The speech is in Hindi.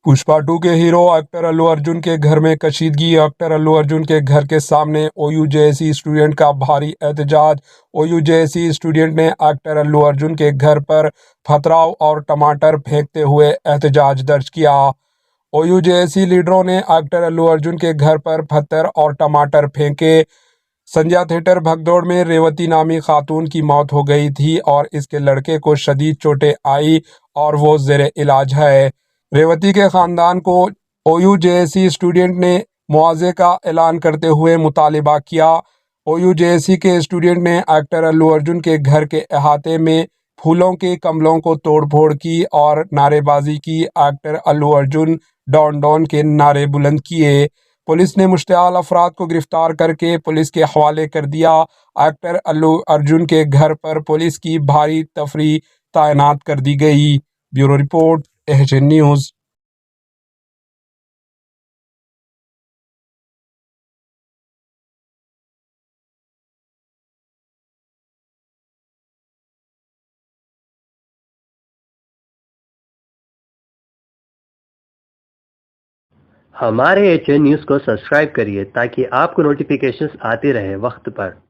पुष्पा 2 के हीरो एक्टर अल्लू अर्जुन के घर में कशीदगी। एक्टर अल्लू अर्जुन के घर के सामने ओयू जेएसी स्टूडेंट का भारी एहतजाज। ओयू जेएसी स्टूडेंट ने एक्टर अल्लू अर्जुन के घर पर पथराव और टमाटर फेंकते हुए एहतजाज दर्ज किया। ओयू जेएसी लीडरों ने एक्टर अल्लू अर्जुन के घर पर पत्थर और टमाटर फेंके। संध्या थिएटर भगदौड़ में रेवती नामी खातून की मौत हो गई थी और इसके लड़के को शदीद चोटें आई और वो जेर इलाज है। रेवती के खानदान को ओयू जेएसी स्टूडेंट ने मुआवजे का ऐलान करते हुए मुतालिबा किया। ओयू जेएसी के स्टूडेंट ने एक्टर अल्लू अर्जुन के घर के अहाते में फूलों के कमलों को तोड़फोड़ की और नारेबाजी की। Actor Allu Arjun don don के नारे बुलंद किए। पुलिस ने मुश्तआल अफराद को गिरफ्तार करके पुलिस के हवाले कर दिया। एक्टर अल्लू अर्जुन के घर पर पुलिस की भारी तफरी तैनात कर दी गई। Bureau report, HN news. हमारे एचएन न्यूज़ को सब्सक्राइब करिए ताकि आपको नोटिफिकेशंस आते रहे वक्त पर।